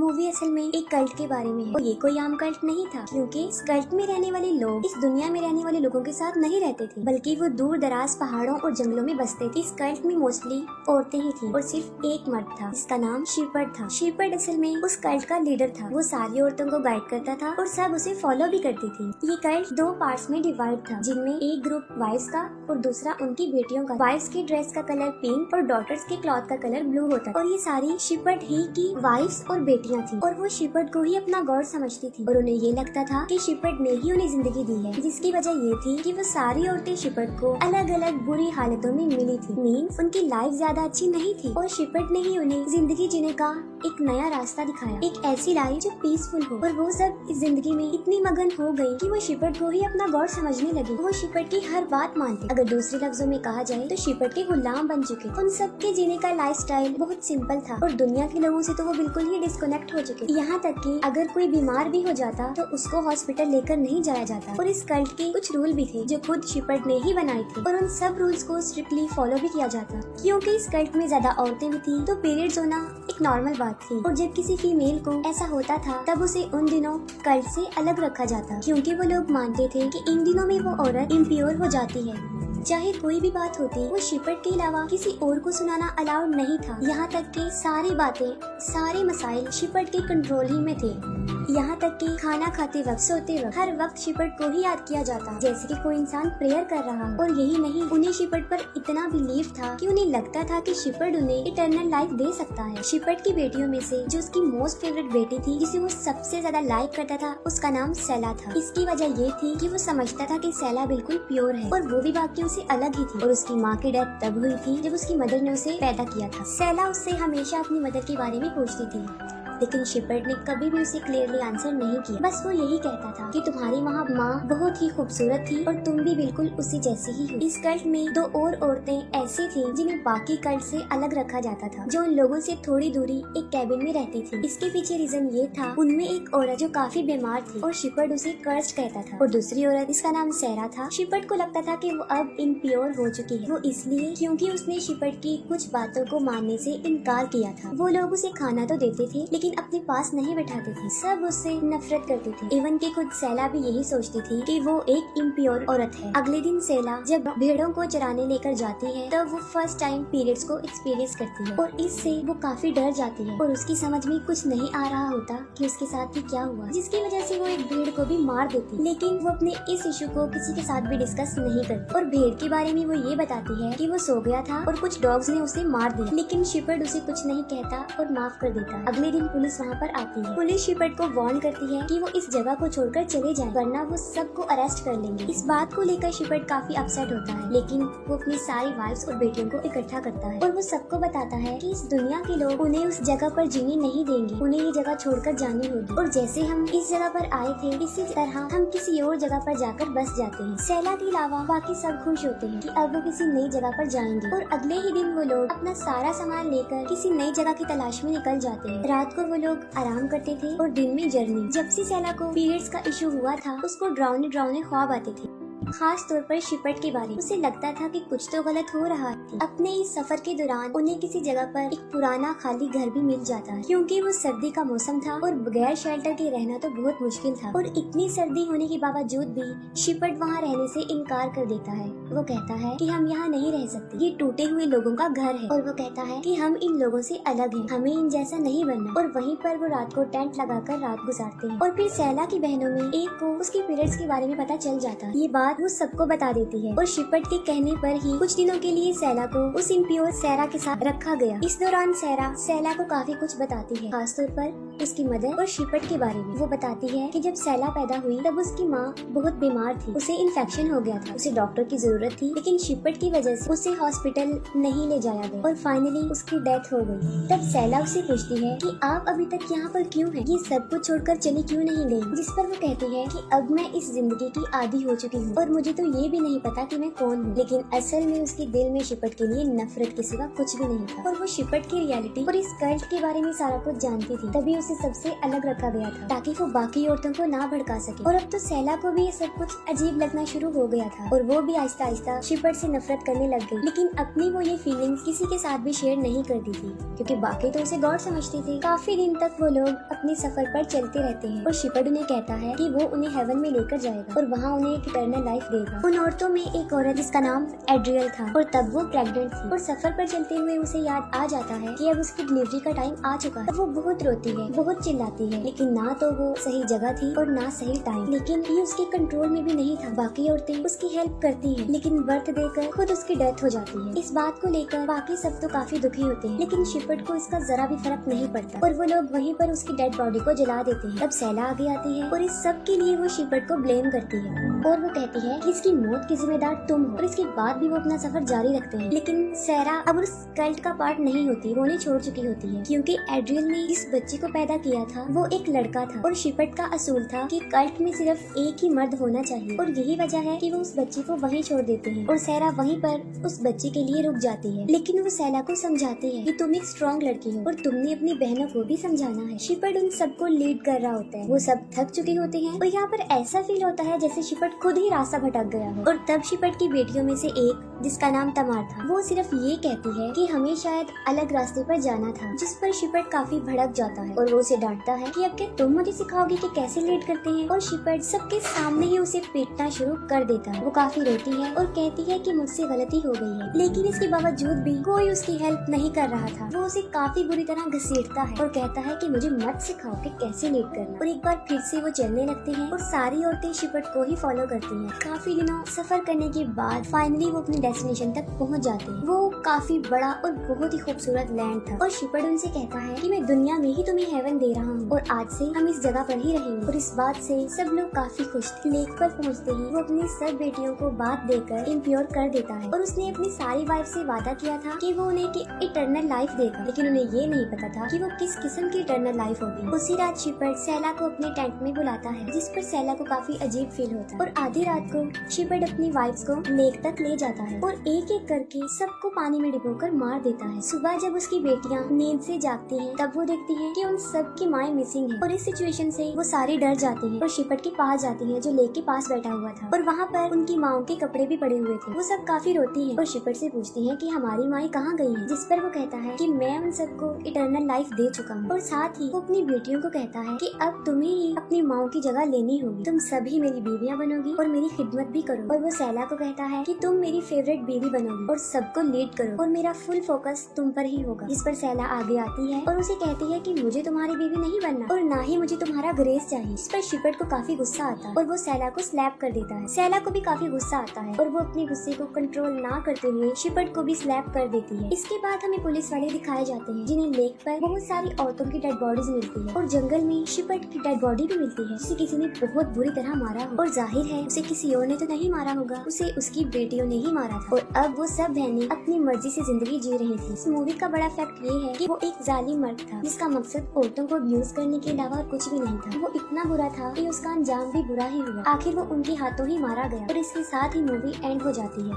Movie असल में एक कल्ट के बारे में है और ये कोई आम कल्ट नहीं था, क्योंकि इस कल्ट में रहने वाले लोग इस दुनिया में रहने वाले लोगों के साथ नहीं रहते थे, बल्कि वो दूर दराज पहाड़ों और जंगलों में बसते थे। इस कल्ट में मोस्टली औरतें ही थी और सिर्फ एक मर्द था जिसका नाम शीपर्ड था। शीपर्ड असल में उस कल्ट का लीडर था। वो सारी औरतों को गाइड करता था और सब उसे फॉलो भी करती थी। ये कल्ट 2 पार्ट्स में डिवाइड था, जिनमें एक ग्रुप वाइफ्स का और दूसरा उनकी बेटियों का। वाइफ्स की ड्रेस का कलर पिंक और डॉटर्स के क्लॉथ का कलर ब्लू होता और ये सारी शीपर्ड ही की वाइफ्स और बेटियां थी और वो शीपर्ड को ही अपना गॉड समझती थी और उन्हें ये लगता था कि शीपर्ड ने ही उन्हें जिंदगी दी है, जिसकी वजह ये थी कि वो सारी औरतें शीपर्ड को अलग अलग बुरी हालतों में मिली थी। मीन्स उनकी लाइफ ज्यादा अच्छी नहीं थी और शीपर्ड ने ही उन्हें जिंदगी जीने का एक नया रास्ता दिखाया, एक ऐसी लाइफ जो पीसफुल हो। और वो सब इस जिंदगी में इतनी मगन हो गई कि वो शीपर्ड को ही अपना गॉड समझने लगी। वो शीपर्ड की हर बात मानते। अगर दूसरे लफ्जों में कहा जाए तो शीपर्ड के गुलाम बन चुके। उन सब के जीने का लाइफस्टाइल बहुत सिंपल था और दुनिया के लोगों से तो वो बिल्कुल ही डिस्कनेक्ट हो चुके। यहाँ तक कि अगर कोई बीमार भी हो जाता तो उसको हॉस्पिटल लेकर नहीं जाया जाता। और इस कल्ट के कुछ रूल भी थे जो खुद शीपर्ड ने ही बनाए थे और उन सब रूल्स को स्ट्रिक्टली फॉलो भी किया जाता, क्योंकि इस कल्ट में ज्यादा औरतें भी थी तो पीरियड्स होना एक नॉर्मल बात थी। और जब किसी फीमेल को ऐसा होता था तब उसे उन दिनों कल्ट से अलग रखा जाता, क्योंकि वो लोग मानते थे कि इन दिनों में वो औरत इम्प्योर हो जाती है। चाहे कोई भी बात होती, वो शीपर्ड के अलावा किसी और को सुनाना अलाउड नहीं था। यहाँ तक कि सारी बातें, सारे मसाइल शीपर्ड के कंट्रोल ही में थे। यहाँ तक कि खाना खाते वक्त, सोते वक्त, हर वक्त शीपर्ड को ही याद किया जाता, जैसे कि कोई इंसान प्रेयर कर रहा हो। और यही नहीं, उन्हें शीपर्ड पर इतना बिलीव था कि उन्हें लगता था कि शीपर्ड उन्हें इटर्नल लाइफ दे सकता है। शीपर्ड की बेटियों में से जो उसकी मोस्ट फेवरेट बेटी थी, जिसे वो सबसे ज्यादा लाइक करता था, उसका नाम सेला था। इसकी वजह ये थी कि वो समझता था कि सेला बिल्कुल प्योर है और वो भी बाकियों से अलग ही थी। और उसकी माँ की डेथ तब हुई थी जब उसकी मदर ने उसे पैदा किया था। सेला उससे हमेशा अपनी मदर के बारे में पूछती थी, लेकिन शीपर्ड ने कभी भी उसे क्लियरली आंसर नहीं किया। बस वो यही कहता था कि तुम्हारी माँ बहुत ही खूबसूरत थी और तुम भी बिल्कुल उसी जैसी ही हो। इस कल्ट में 2 और औरतें ऐसी थी जिन्हें बाकी कल्ट से अलग रखा जाता था, जो उन लोगों से थोड़ी दूरी एक कैबिन में रहती थी। इसके पीछे रीजन ये था, उनमें एक औरत जो काफी बीमार थी और शीपर्ड उसे कर्स्ड कहता था, और दूसरी औरत, इसका नाम सेरा था। शीपर्ड को लगता था कि वो अब इम्प्योर हो चुकी है। वो इसलिए क्योंकि उसने शीपर्ड की कुछ बातों को मानने से इनकार किया था। वो लोग उसे खाना तो देते थे लेकिन अपने पास नहीं बैठाते थे, सब उससे नफरत करते थे। इवन कि खुद सेला भी यही सोचती थी कि वो एक इम्प्योर औरत है। अगले दिन सेला जब भेड़ों को चराने लेकर जाती है तब वो फर्स्ट टाइम पीरियड्स को एक्सपीरियंस करती है और इससे वो काफी डर जाती है और उसकी समझ में कुछ नहीं आ रहा होता कि उसके साथ ही क्या हुआ, जिसकी वजह से वो एक भेड़ को भी मार देती। लेकिन वो अपने इस इशू को किसी के साथ भी डिस्कस नहीं करती और भेड़ के बारे में वो ये बताती है कि वो सो गया था और कुछ डॉग्स ने उसे मार दिया, लेकिन शीपर्ड उसे कुछ नहीं कहता और माफ कर देता। अगले दिन पुलिस वहाँ पर आती है। पुलिस शीपर्ड को वार्न करती है कि वो इस जगह को छोड़कर चले जाएं, वरना वो सबको अरेस्ट कर लेंगे। इस बात को लेकर शीपर्ड काफी अपसेट होता है, लेकिन वो अपनी सारी वाइफ्स और बेटियों को इकट्ठा करता है और वो सबको बताता है कि इस दुनिया के लोग उन्हें उस जगह पर जीने नहीं देंगे, उन्हें ये जगह छोड़कर जानी होगी। और जैसे हम इस जगह पर आए थे, इसी तरह हम किसी और जगह पर जाकर बस जाते हैं। सेला के अलावा बाकी सब खुश होते हैं कि अब वो किसी नई जगह पर जाएंगे और अगले ही दिन वो लोग अपना सारा सामान लेकर किसी नई जगह की तलाश में निकल जाते हैं। रात को वो लोग आराम करते थे और दिन में जर्नी। जब से सेला को पीरियड्स का इशू हुआ था, उसको डरावने डरावने ख्वाब आते थे, खास तौर पर शीपर्ड के बारे में। उसे लगता था कि कुछ तो गलत हो रहा है। अपने इस सफर के दौरान उन्हें किसी जगह पर एक पुराना खाली घर भी मिल जाता है, क्योंकि वो सर्दी का मौसम था और बगैर शेल्टर के रहना तो बहुत मुश्किल था। और इतनी सर्दी होने के बावजूद भी शीपर्ड वहाँ रहने से इनकार कर देता है। वो कहता है कि हम यहाँ नहीं रह सकते, ये टूटे हुए लोगों का घर है। और वो कहता है कि हम इन लोगों से अलग हैं, हमें इन जैसा नहीं बनना। और वहीं पर वो रात को टेंट लगाकर रात गुजारते हैं। और फिर सेला की बहनों में एक को उसके पीरियड्स के बारे में पता चल जाता है। ये बात वो सबको बता देती है और शीपर्ड के कहने पर ही कुछ दिनों के लिए सेला को उस इम्प्योर सेरा के साथ रखा गया। इस दौरान सेला को काफी कुछ बताती है, खासतौर पर उसकी मदर और शीपर्ड के बारे में। वो बताती है कि जब सेला पैदा हुई तब उसकी माँ बहुत बीमार थी, उसे इन्फेक्शन हो गया था, उसे डॉक्टर की जरूरत थी, लेकिन शीपर्ड की वजह से उसे हॉस्पिटल नहीं ले जाया गया और फाइनली उसकी डेथ हो गई। तब सेला उसे पूछती है कि आप अभी तक यहाँ पर क्यों हैं? ये सब कुछ छोड़कर चली क्यों नहीं गई? जिस पर वो कहती है कि अब मैं इस जिंदगी की आदी हो चुकी हूँ और और मुझे तो ये भी नहीं पता कि मैं कौन हूँ। लेकिन असल में उसके दिल में शिपट के लिए नफरत के सिवा कुछ भी नहीं था और वो शिपट की रियलिटी और इस कल्ट के बारे में सारा कुछ जानती थी। तभी उसे सबसे अलग रखा गया था ताकि वो बाकी औरतों को ना भड़का सके। और अब तो सैला को भी ये सब कुछ अजीब लगना शुरू हो गया था और वो भी आहिस्ता आहिस्ता शिपट से नफरत करने लग गई। लेकिन अपनी वो ये फीलिंग्स किसी के साथ भी शेयर नहीं करती थी क्योंकि बाकी तो उसे गॉड समझते थे। काफी दिन तक वो लोग अपने सफर पर चलते रहते हैं और शिपट उन्हें कहता है कि वो उन्हें हेवन में लेकर जाएगा और वहाँ उन्हें एक इटर्नल लाइफ देगा। उन औरतों में एक औरत जिसका नाम एड्रियल था और तब वो प्रेग्नेंट थी और सफर पर चलते हुए उसे याद आ जाता है कि अब उसकी डिलीवरी का टाइम आ चुका है। वो बहुत रोती है, बहुत चिल्लाती है, लेकिन ना तो वो सही जगह थी और ना सही टाइम। लेकिन ये उसके कंट्रोल में भी नहीं था। बाकी औरतें उसकी हेल्प करती हैं, लेकिन बर्थ देकर खुद उसकी डेथ हो जाती है। इस बात को लेकर बाकी सब तो काफी दुखी होते हैं, लेकिन शिपट को इसका जरा भी फर्क नहीं पड़ता और वो लोग वहीं पर उसकी डेड बॉडी को जला देते हैं। तब सैला आगे आती है और इस सब के लिए वो शिपट को ब्लेम करती है और वो कहती है कि इसकी मौत की जिम्मेदार तुम हो। और इसके बाद भी वो अपना सफर जारी रखते हैं। लेकिन सैरा अब उस कल्ट का पार्ट नहीं होती, वो उन्हें छोड़ चुकी होती है क्योंकि एड्रियल ने इस बच्चे को पैदा किया था वो एक लड़का था और शिपट का असूल था कि कल्ट में सिर्फ एक ही मर्द होना चाहिए और यही वजह है कि वो उस बच्चे को वहीं छोड़ देते हैं और सैरा वहीं पर उस बच्चे के लिए रुक जाती है। लेकिन वो सैला को समझाती है कि तुम एक स्ट्रॉन्ग लड़की हो और तुमने अपनी बहनों को भी समझाना है। शिपट उन सबको लीड कर रहा होता है। वो सब थक चुके होते हैं और यहाँ पर ऐसा फील होता है जैसे शिपट खुद ही रास्ता भटक गया हो। और तब शिपट की बेटियों में से एक जिसका नाम तमार था वो सिर्फ ये कहती है कि हमें शायद अलग रास्ते पर जाना था, जिस पर शिपट काफी भड़क जाता है और वो उसे डांटता है कि अब क्या तुम मुझे सिखाओगे कि कैसे लीड करते हैं। और शिपट सबके सामने ही उसे पीटना शुरू कर देता है। वो काफी रोती है और कहती है कि मुझसे गलती हो गई है, लेकिन इसके बावजूद भी कोई उसकी हेल्प नहीं कर रहा था। वो उसे काफी बुरी तरह घसीटता है और कहता है कि मुझे मत सिखाओ कि कैसे लीड करना। और एक बार फिर से वो चलने लगते हैं और सारी औरतें शिपट को ही फॉलो करती हैं। काफी दिनों सफर करने के बाद फाइनली वो अपने डेस्टिनेशन तक पहुंच जाते हैं। वो काफी बड़ा और बहुत ही खूबसूरत लैंड था और शिपट उनसे कहता है कि मैं दुनिया में ही तुम्हें हेवन दे रहा हूँ और आज से हम इस जगह पर ही रहेंगे। और इस बात से सब लोग काफी खुश थे। लेक पर पहुँचते ही वो अपनी सब बेटियों को बात देकर इम्प्योर कर देता है और उसने अपनी सारी वाइफ से वादा किया था कि वो उन्हें इटर्नल लाइफ देगा। लेकिन उन्हें ये नहीं पता था कि वो किस किस्म की इटर्नल लाइफ होगी। उसी रात शिपट सैला को अपने टेंट में बुलाता है, जिस पर सैला को काफी अजीब फील होता है। और आधी रात को शिपट अपनी वाइफ्स को लेक तक ले जाता है और एक एक करके सबको पानी में डुबोकर मार देता है। सुबह जब उसकी बेटियां नींद से जागती हैं, तब वो देखती हैं कि उन सब की माएं मिसिंग हैं। और इस सिचुएशन से वो सारी डर जाती हैं और शिपट के पास जाती हैं जो लेक के पास बैठा हुआ था और वहाँ पर उनकी माओ के कपड़े भी पड़े हुए थे। वो सब काफी रोती हैं और शिपट से पूछती हैं कि हमारी माएं कहाँ गई हैं, जिस पर वो कहता है कि मैं उन सबको इटर्नल लाइफ दे चुका हूँ। और साथ ही वो अपनी बेटियों को कहता है कि अब तुम्हें ही अपनी माओ की जगह लेनी होगी, तुम सभी मेरी बीवियां बनोगी और मेरी खिदमत भी करो। और वो सैला को कहता है कि तुम मेरी फेवरेट बीवी बनोगी और सबको लीड करो और मेरा फुल फोकस तुम पर ही होगा। जिस पर सैला आगे आती है और उसे कहती है कि मुझे तुम्हारी बीवी नहीं बनना और ना ही मुझे तुम्हारा ग्रेस चाहिए। इस पर शिपट को काफी गुस्सा आता है और वो सैला को स्लैप कर देता है। सैला को भी काफी गुस्सा आता है और वो अपने गुस्से को कंट्रोल ना करते हुए शिपट को भी स्लैप कर देती है। इसके बाद हमें पुलिस वाले दिखाए जाते हैं जिन्हें लेक पर बहुत सारी औरतों की डेड बॉडीज मिलती है और जंगल में शिपट की डेड बॉडी भी मिलती है जिसे किसी ने बहुत बुरी तरह मारा हो। और जाहिर है उसे किसी और ने तो नहीं मारा होगा, उसे उसकी बेटियों ने ही मारा था। और अब वो सब बहनें अपनी मर्जी से जिंदगी जी रही थी। इस मूवी का बड़ा फैक्ट ये है कि वो एक जालिम मर्द था जिसका मकसद औरतों को अब्यूज करने के अलावा कुछ भी नहीं था। वो इतना बुरा था कि उसका अंजाम भी बुरा ही हुआ। आखिर वो उनके हाथों ही मारा गया और इसके साथ ही मूवी एंड हो जाती है।